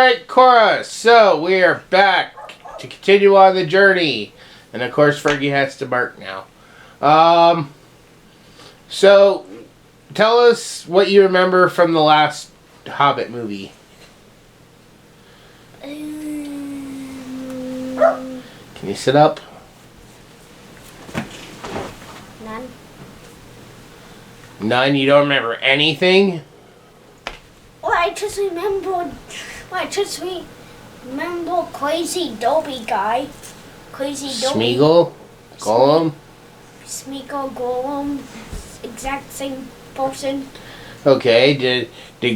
Alright, Cora, so we are back to continue on the journey. And of course, Fergie has to bark now. So, tell us what you remember from the last Hobbit movie. Can you sit up? None. None? You don't remember anything? Well, I just remember crazy dopey guy. Crazy dopey. Smeagol? Gollum? Smeagol, Gollum. Exact same person. Okay, did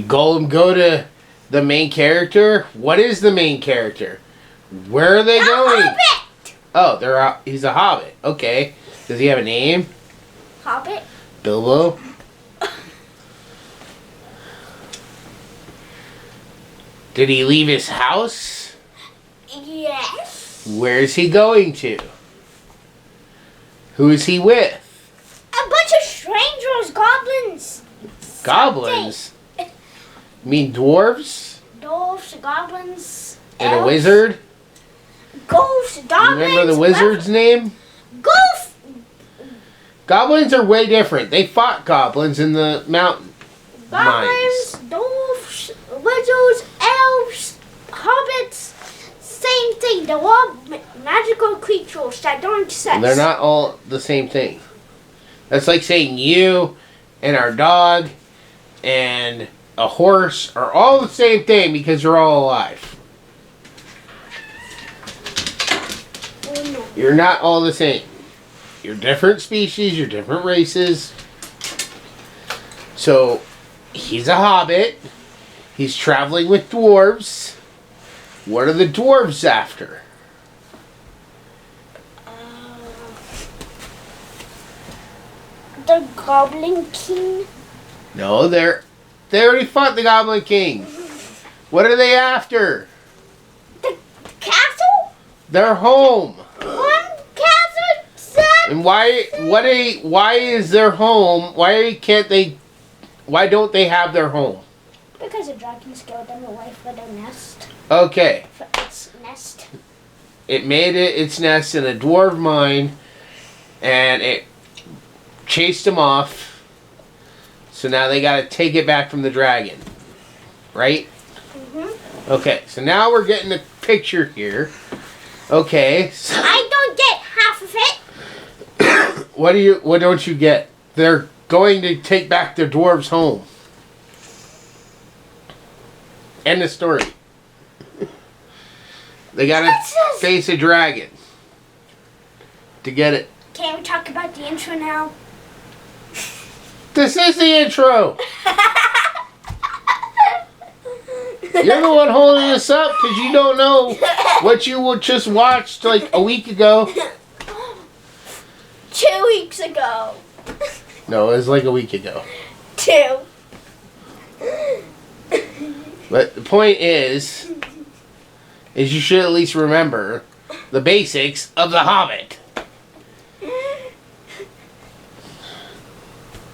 Gollum go to the main character? What is the main character? Where are they going? Hobbit! Oh, he's a hobbit. Okay. Does he have a name? Hobbit? Bilbo? Did he leave his house? Yes. Where is he going to? Who is he with? A bunch of strangers, goblins. Goblins? You mean dwarves? Dwarves, goblins. And elves, a wizard? Ghosts, You goblins. remember the wizard's name? Ghosts. Goblins are way different. They fought goblins in the mountain Goblins, mines. dwarves, wizards, elves, hobbits, same thing. They're all magical creatures that don't exist. They're not all the same thing. That's like saying you and our dog and a horse are all the same thing because you're all alive. Oh, no. You're not all the same. You're different species, you're different races. So, he's a hobbit. He's traveling with dwarves. What are the dwarves after? The Goblin King. No, they already fought the Goblin King. What are they after? The castle? They're home. One castle set. And why is their home? Why don't they have their home? Because the dragon scared them away from their nest. Okay. For its nest. It made its nest in a dwarf mine, and it chased them off. So now they got to take it back from the dragon, right? Mm-hmm. Okay. So now we're getting the picture here. Okay. So I don't get half of it. what don't you get? They're going to take back their dwarves home. End of story. They gotta face a dragon to get it. Can we talk about the intro now? This is the intro. You're the one holding this up because you don't know what you just watched like a week ago. 2 weeks ago. No, it was like a week ago. 2. But the point is you should at least remember the basics of The Hobbit.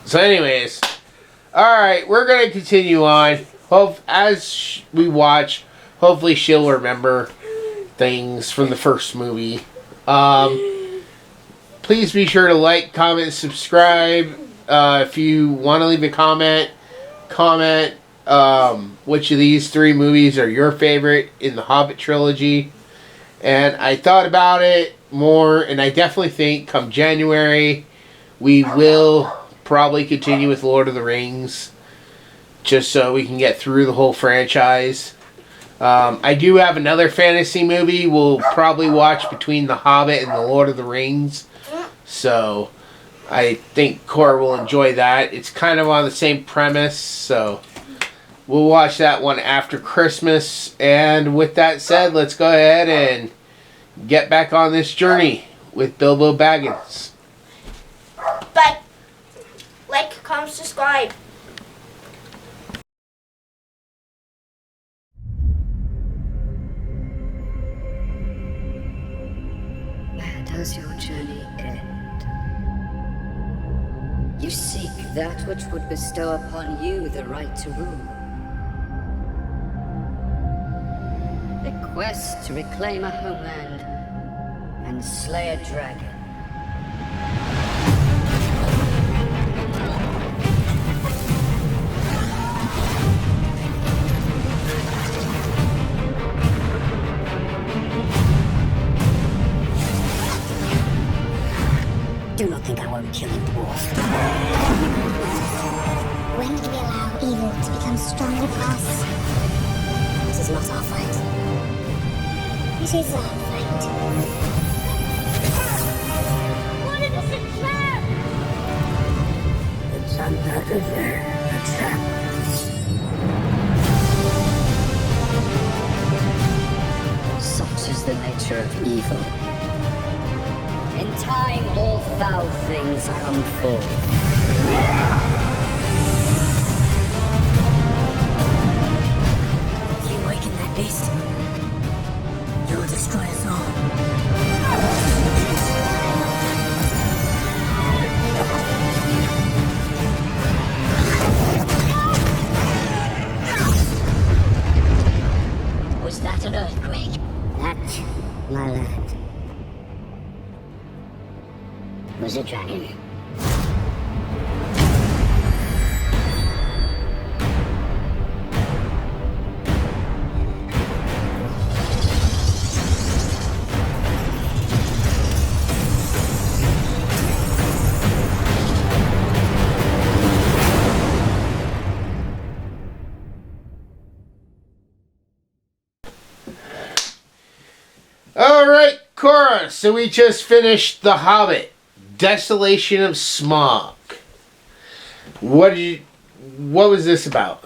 So anyways, alright, we're going to continue on. As we watch, hopefully she'll remember things from the first movie. Please be sure to like, comment, subscribe. If you want to leave a comment which of these 3 movies are your favorite in the Hobbit trilogy. And I thought about it more, and I definitely think come January we will probably continue with Lord of the Rings, just so we can get through the whole franchise. I do have another fantasy movie we'll probably watch between The Hobbit and The Lord of the Rings, so I think Cora will enjoy that. It's kind of on the same premise, so we'll watch that one after Christmas. And with that said, let's go ahead and get back on this journey with Bilbo Baggins. But like, comment, subscribe. Where does your journey end? You seek that which would bestow upon you the right to rule. quest to reclaim a homeland and slay a dragon. Do not think I won't kill you, dwarf. When did we allow evil to become stronger than us? This is not our fight. It is our fight. What is this trap? It's undoubtedly a trap. Such is the nature of evil. In time, all foul things come forth. If you awaken that beast, you'll destroy us all. Was that an earthquake? That, my lad, was a dragon. Alright, Cora, so we just finished The Hobbit, Desolation of Smaug. What was this about?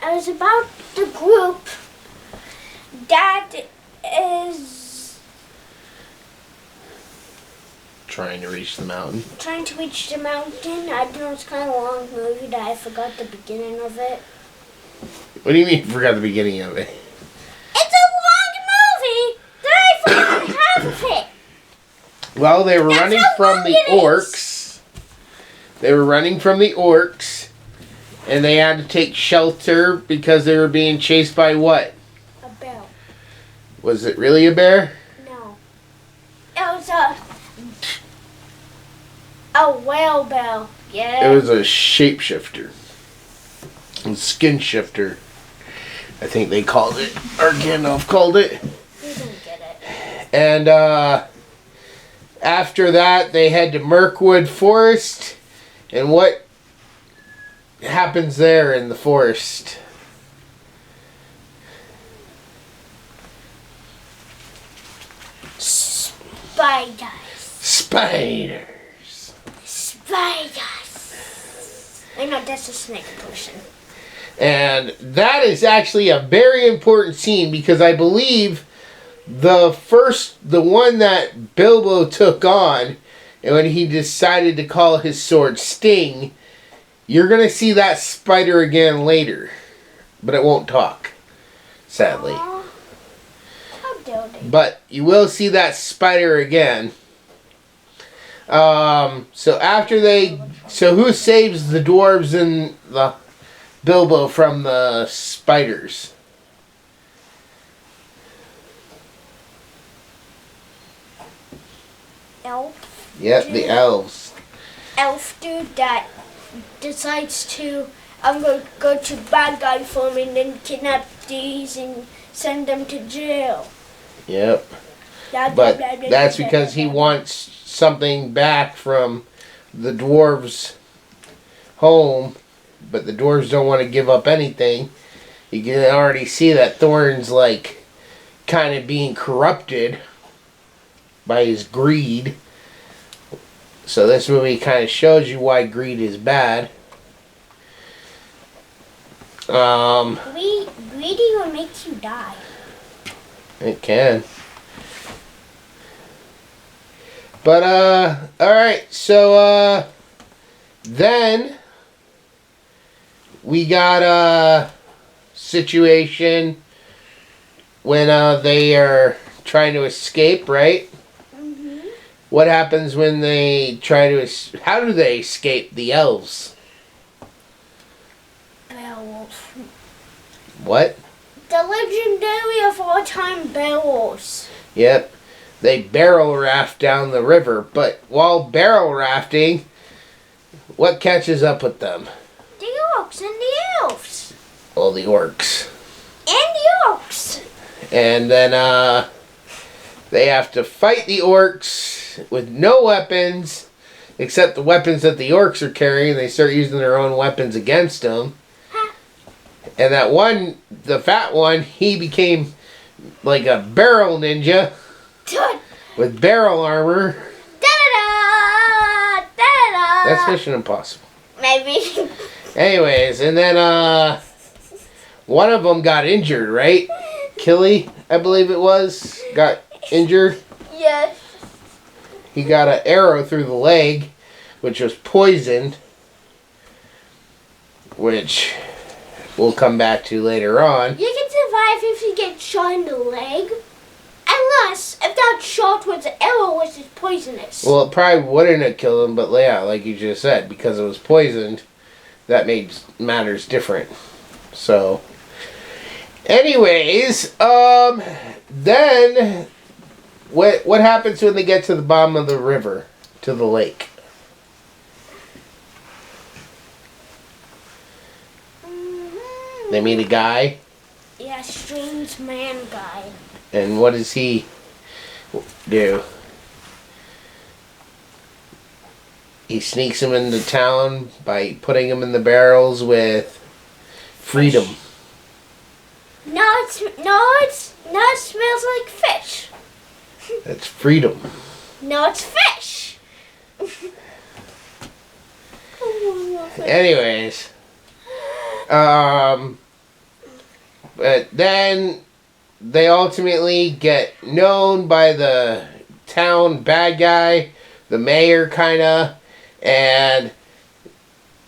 It was about the group that is Trying to reach the mountain. trying to reach the mountain. I know it's kind of a long movie that I forgot the beginning of it. What do you mean you forgot the beginning of it? It's a long movie that I forgot half of it. Well, they were That's running how from long the it is. orcs. They were running from the orcs. And they had to take shelter because they were being chased by what? A bell. Was it really a bear? No. It was a whale bell. Yeah. It was a shapeshifter. A skin shifter. I think they called it. Or Gandalf called it. You didn't get it. And after that, they head to Mirkwood Forest. And what happens there in the forest? Spiders. Spiders. Spiders. I know that's a snake person. And that is actually a very important scene because I believe the one that Bilbo took on, and when he decided to call his sword Sting, you're going to see that spider again later. But it won't talk, sadly. Aw. How dare they? But you will see that spider again. So who saves the dwarves and the Bilbo from the spiders? Elf. Yep, the elves. Elf dude that decides to I'm going to go to bad guy form and then kidnap these and send them to jail. Yep. But that's because he wants something back from the dwarves' home, but the dwarves don't want to give up anything. You can already see that Thorin's like kind of being corrupted by his greed. So this movie kind of shows you why greed is bad. Greedy will make you die. It can. But, alright, so, then we got a situation when, they are trying to escape, right? Mm-hmm. What happens when they try to, how do they escape the elves? Beowulf. What? The the legendary of all time barrels. Yep. They barrel raft down the river, but while barrel rafting, what catches up with them? The orcs and the elves. Well, the orcs. And the orcs. And then they have to fight the orcs with no weapons, except the weapons that the orcs are carrying. They start using their own weapons against them. And that one, the fat one, he became like a barrel ninja with barrel armor. Da-da-da! Da-da-da! That's Mission Impossible. Maybe. Anyways, and then one of them got injured, right? Killy, I believe it was, got injured. Yes. He got an arrow through the leg, which was poisoned, which we'll come back to later on. You can survive if you get shot in the leg. Unless, if that shot was an arrow, which is poisonous. Well, it probably wouldn't have killed him, but yeah, like you just said, because it was poisoned, that made matters different. So, anyways, then what happens when they get to the bottom of the river, to the lake? They meet a guy. Yeah, strange man guy. And what does he do? He sneaks him into town by putting him in the barrels with freedom. No, it smells like fish. That's freedom. No, it's fish. Anyways, but then they ultimately get known by the town bad guy, the mayor, kinda, and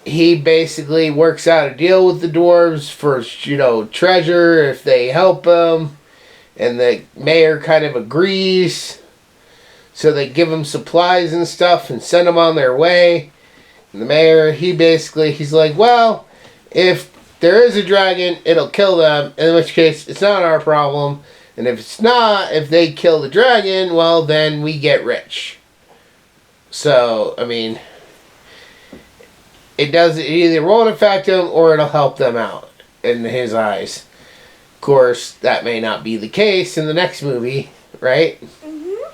he basically works out a deal with the dwarves for, treasure if they help him, and the mayor kind of agrees, so they give him supplies and stuff and send them on their way. And the mayor, he's like, well, if there is a dragon, it'll kill them, in which case it's not our problem. And if it's not, if they kill the dragon, well, then we get rich. So, I mean, it either won't affect them or it'll help them out in his eyes. Of course, that may not be the case in the next movie, right? Mm-hmm.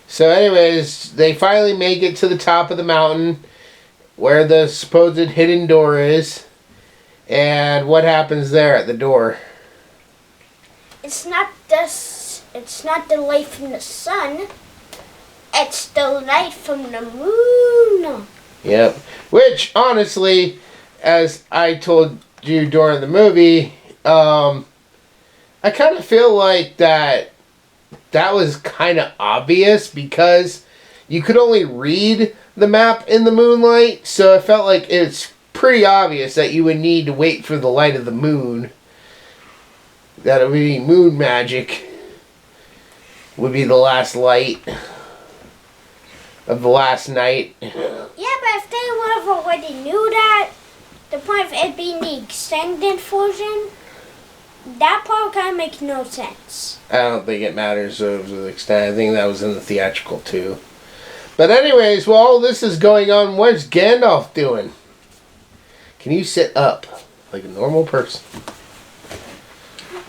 So anyways, they finally make it to the top of the mountain where the supposed hidden door is. And what happens there at the door? It's not the light from the sun. It's the light from the moon. Yep. Which, honestly, as I told you during the movie, I kind of feel like that was kind of obvious because you could only read the map in the moonlight, so I felt like it's pretty obvious that you would need to wait for the light of the moon. That it would be moon magic. Would be the last light of the last night. Yeah, but if they would have already knew that, the point of it being the extended version, that part kind of makes no sense. I don't think it matters to the extent. I think that was in the theatrical too. But anyways, while all this is going on, what's Gandalf doing? Can you sit up like a normal person?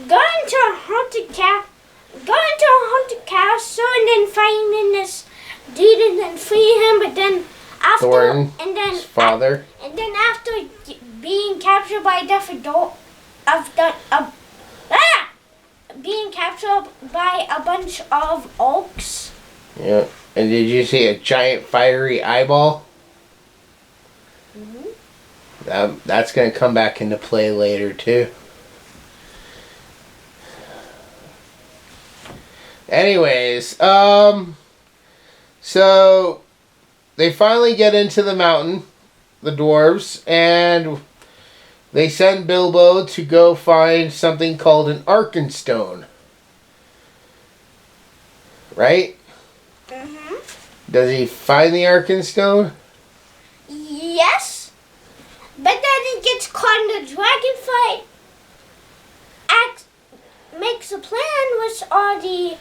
Going to a haunted castle and then finding this dude and then free him, but then after Thorin, his father. And then after being captured by being captured by a bunch of orcs. Yeah. And did you see a giant fiery eyeball? Mm-hmm. That's going to come back into play later too. Anyways, so they finally get into the mountain, the dwarves, and they send Bilbo to go find something called an Arkenstone. Right? Mm-hmm. Does he find the Arkenstone? Yes. But then he gets caught in the dragon fight. makes a plan with all the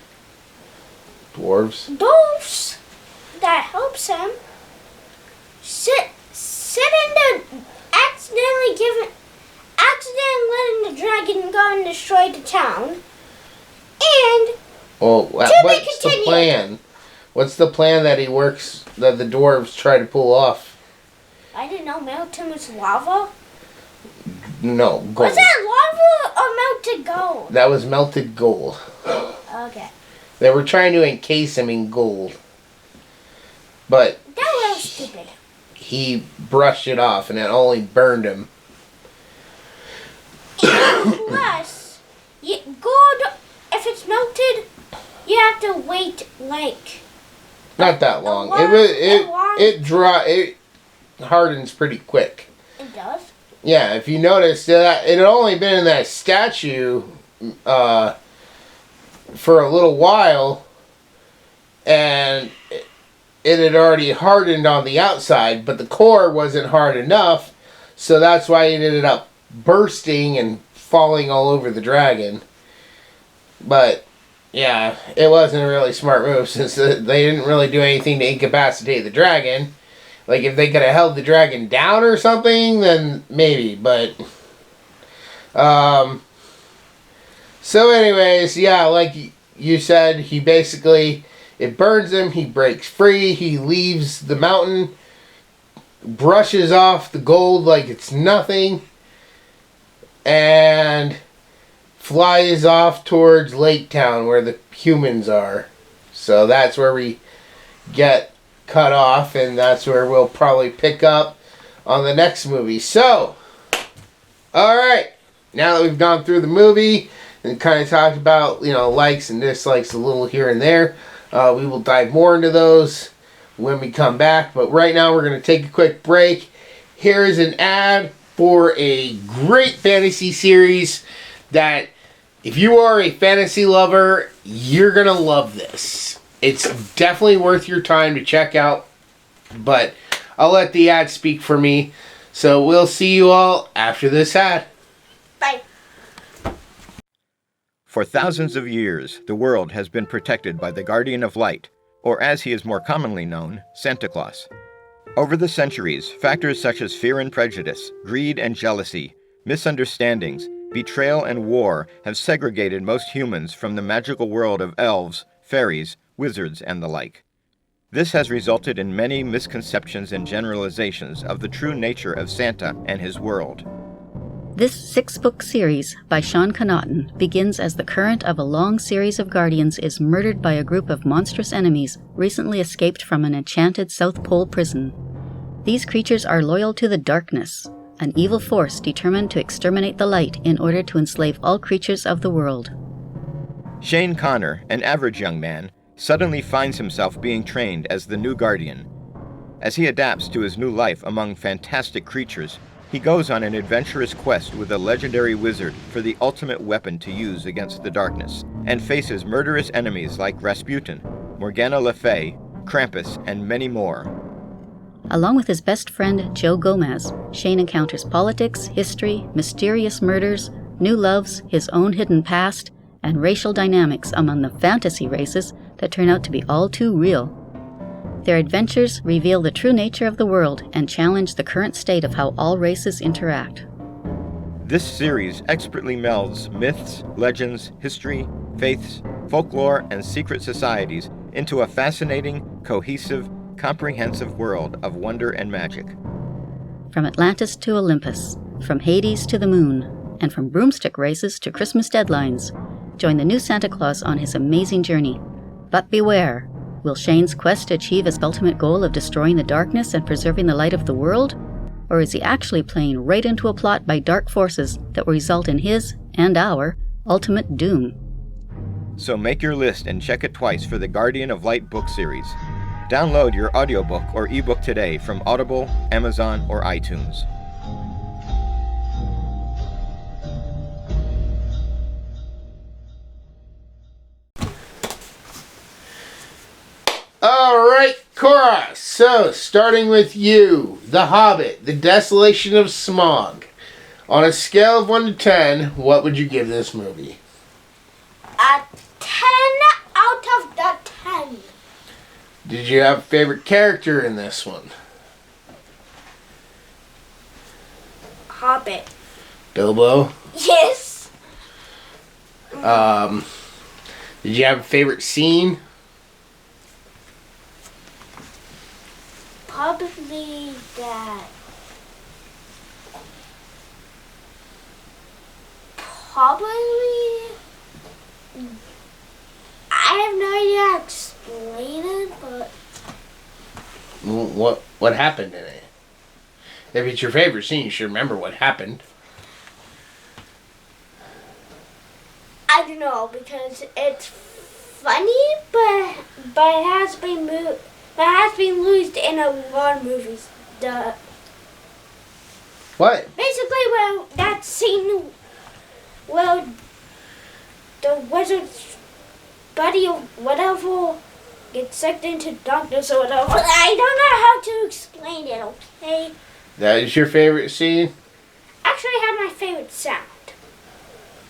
dwarves that helps him. Accidentally letting the dragon go and destroy the town. And what's the plan? What's the plan that the dwarves try to pull off? I didn't know melted with lava. No, gold. Was that lava or melted gold? That was melted gold. Okay. They were trying to encase him in gold. But that was stupid. He brushed it off and it only burned him. Plus, gold, if it's melted, you have to wait not that long. It hardens pretty quick. It does? Yeah, if you notice that it had only been in that statue for a little while, and it had already hardened on the outside, but the core wasn't hard enough, so that's why it ended up bursting and falling all over the dragon. But yeah, it wasn't a really smart move since they didn't really do anything to incapacitate the dragon. Like, if they could have held the dragon down or something, then maybe, but so anyways, yeah, like you said, he basically, it burns him, he breaks free, he leaves the mountain, brushes off the gold like it's nothing, and flies off towards Lake Town where the humans are. So that's where we get cut off, and that's where we'll probably pick up on the next movie. So, alright, now that we've gone through the movie and kind of talked about, likes and dislikes a little here and there, we will dive more into those when we come back. But right now we're going to take a quick break. Here is an ad for a great fantasy series that, if you are a fantasy lover, you're going to love this. It's definitely worth your time to check out, but I'll let the ad speak for me. So we'll see you all after this ad. Bye. For thousands of years, the world has been protected by the Guardian of Light, or as he is more commonly known, Santa Claus. Over the centuries, factors such as fear and prejudice, greed and jealousy, misunderstandings, betrayal and war have segregated most humans from the magical world of elves, fairies, wizards, and the like. This has resulted in many misconceptions and generalizations of the true nature of Santa and his world. This 6-book series by Sean Connaughton begins as the current of a long series of guardians is murdered by a group of monstrous enemies recently escaped from an enchanted South Pole prison. These creatures are loyal to the darkness, an evil force determined to exterminate the light in order to enslave all creatures of the world. Shane Connor, an average young man, suddenly finds himself being trained as the new Guardian. As he adapts to his new life among fantastic creatures, he goes on an adventurous quest with a legendary wizard for the ultimate weapon to use against the darkness, and faces murderous enemies like Rasputin, Morgana Le Fay, Krampus, and many more. Along with his best friend Joe Gomez, Shane encounters politics, history, mysterious murders, new loves, his own hidden past, and racial dynamics among the fantasy races that turn out to be all too real. Their adventures reveal the true nature of the world and challenge the current state of how all races interact. This series expertly melds myths, legends, history, faiths, folklore, and secret societies into a fascinating, cohesive, comprehensive world of wonder and magic. From Atlantis to Olympus, from Hades to the moon, and from broomstick races to Christmas deadlines, join the new Santa Claus on his amazing journey. But beware, will Shane's quest achieve his ultimate goal of destroying the darkness and preserving the light of the world? Or is he actually playing right into a plot by dark forces that will result in his, and our, ultimate doom? So make your list and check it twice for the Guardian of Light book series. Download your audiobook or ebook today from Audible, Amazon, or iTunes. Alright, Cora, so starting with you, The Hobbit, The Desolation of Smaug. On a scale of 1 to 10, what would you give this movie? a 10 out of the 10. Did you have a favorite character in this one? Hobbit. Bilbo? Yes. Did you have a favorite scene? Probably that. Probably. I have no idea how to explain it, but. What happened in it? If it's your favorite scene, you should remember what happened. I don't know, because it's funny, but it has been used in a lot of movies. What? Basically, well, that scene, well, the wizard's buddy or whatever gets sucked into darkness or whatever. I don't know how to explain it, okay? That is your favorite scene? Actually, I have my favorite sound.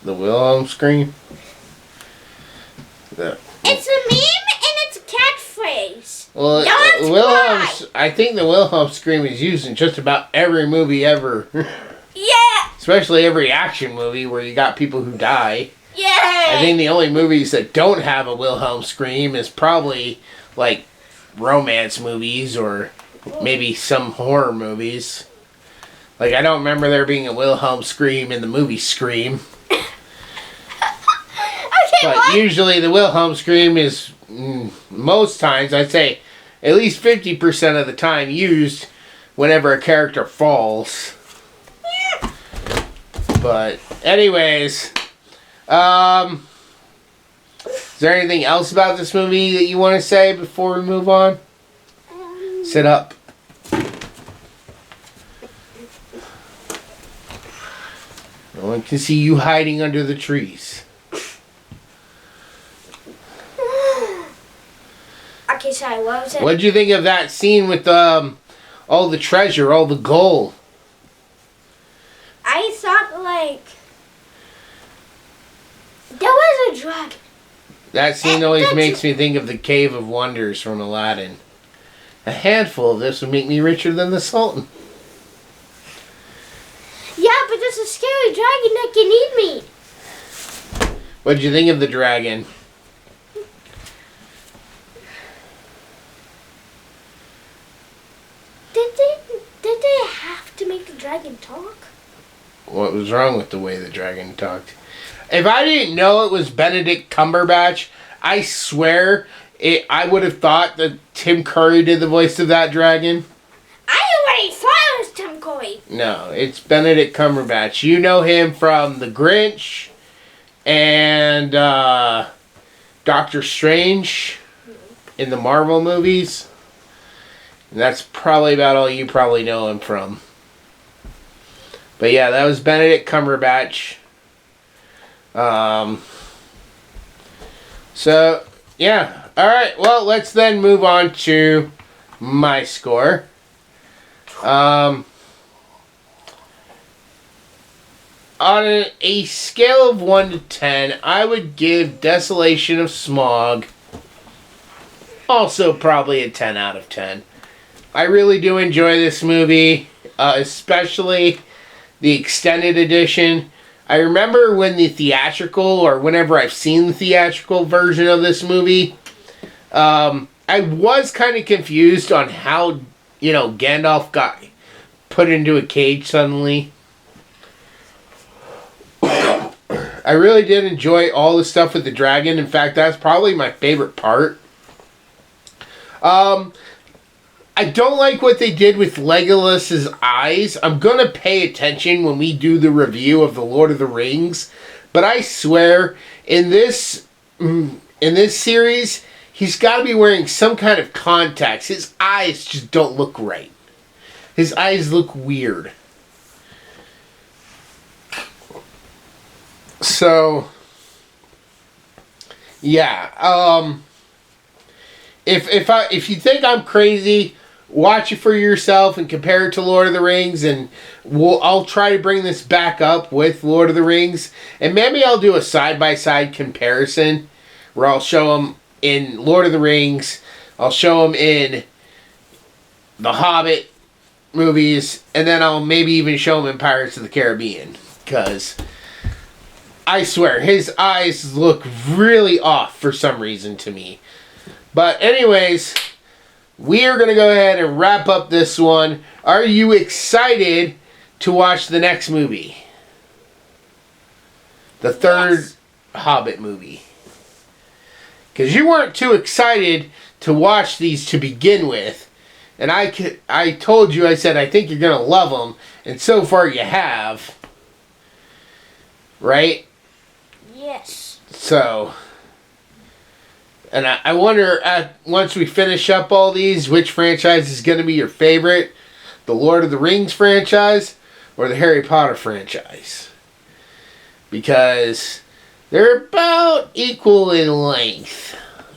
The Wilhelm scream? It's a meme and it's a catchphrase. Well, Don't Wilhelm's. I think the Wilhelm scream is used in just about every movie ever. Yeah! Especially every action movie where you got people who die. Yeah! I think the only movies that don't have a Wilhelm scream is probably like romance movies or maybe some horror movies. Like, I don't remember there being a Wilhelm scream in the movie Scream. But what? usually the Wilhelm scream is, most times, I'd say at least 50% of the time used whenever a character falls. Yeah. But anyways, is there anything else about this movie that you want to say before we move on? Sit up. No one can see you hiding under the trees. Okay, sorry, what was it? What'd you think of that scene with all the treasure, all the gold? I thought, like, there was a dragon. That scene always makes me think of the Cave of Wonders from Aladdin. A handful of this would make me richer than the Sultan. Yeah, but there's a scary dragon that can eat me. What'd you think of the dragon? Did they have to make the dragon talk? What was wrong with the way the dragon talked? If I didn't know it was Benedict Cumberbatch, I swear I would have thought that Tim Curry did the voice of that dragon. I already thought it was Tim Curry. No, it's Benedict Cumberbatch. You know him from The Grinch and Doctor Strange in the Marvel movies. And that's probably about all you probably know him from. But yeah, that was Benedict Cumberbatch. So, yeah. Alright, well, let's then move on to my score. On a scale of 1 to 10, I would give Desolation of Smaug also probably a 10 out of 10. I really do enjoy this movie, especially the extended edition. I remember when the theatrical, or whenever I've seen the theatrical version of this movie, I was kind of confused on how, Gandalf got put into a cage suddenly. I really did enjoy all the stuff with the dragon. In fact, that's probably my favorite part. I don't like what they did with Legolas's eyes. I'm going to pay attention when we do the review of The Lord of the Rings. But I swear, in this series, he's got to be wearing some kind of contacts. His eyes just don't look right. His eyes look weird. So, yeah. If you think I'm crazy watch it for yourself and compare it to Lord of the Rings, and I'll try to bring this back up with Lord of the Rings, and maybe I'll do a side-by-side comparison where I'll show them in Lord of the Rings, I'll show them in the Hobbit movies, and then I'll maybe even show them in Pirates of the Caribbean, because I swear his eyes look really off for some reason to me. But anyways, we are going to go ahead and wrap up this one. Are you excited to watch the next movie? The third Hobbit movie. Because you weren't too excited to watch these to begin with. And I told you, I said, I think you're going to love them. And so far you have. Right? Yes. So, and I wonder, once we finish up all these, which franchise is going to be your favorite? The Lord of the Rings franchise or the Harry Potter franchise? Because they're about equal in length.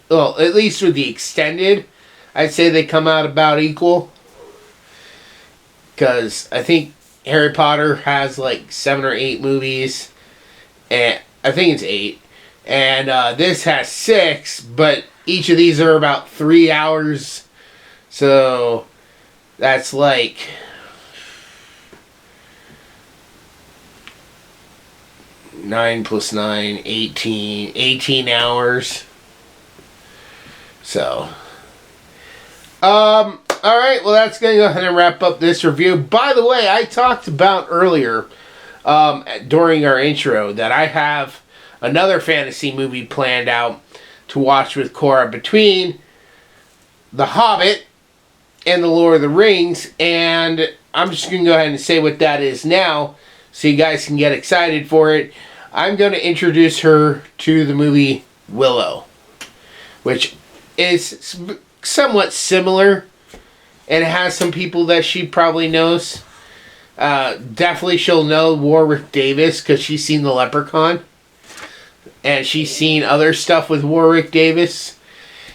Well, at least with the extended, I'd say they come out about equal. Because I think Harry Potter has like 7 or 8 movies. And I think it's 8. And this has 6, but each of these are about 3 hours. So that's like 9 plus 9, 18 hours. So, alright, well that's going to go ahead and wrap up this review. By the way, I talked about earlier, during our intro, that I have another fantasy movie planned out to watch with Cora between The Hobbit and The Lord of the Rings, and I'm just going to go ahead and say what that is now so you guys can get excited for it. I'm going to introduce her to the movie Willow, which is somewhat similar, and it has some people that she probably knows. Definitely she'll know Warwick Davis because she's seen The Leprechaun. And she's seen other stuff with Warwick Davis.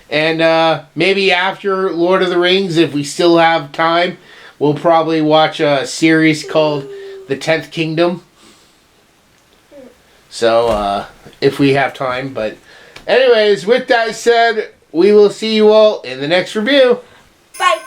And maybe after Lord of the Rings, if we still have time, we'll probably watch a series called The 10th Kingdom. So, if we have time. But anyways, with that said, we will see you all in the next review. Bye.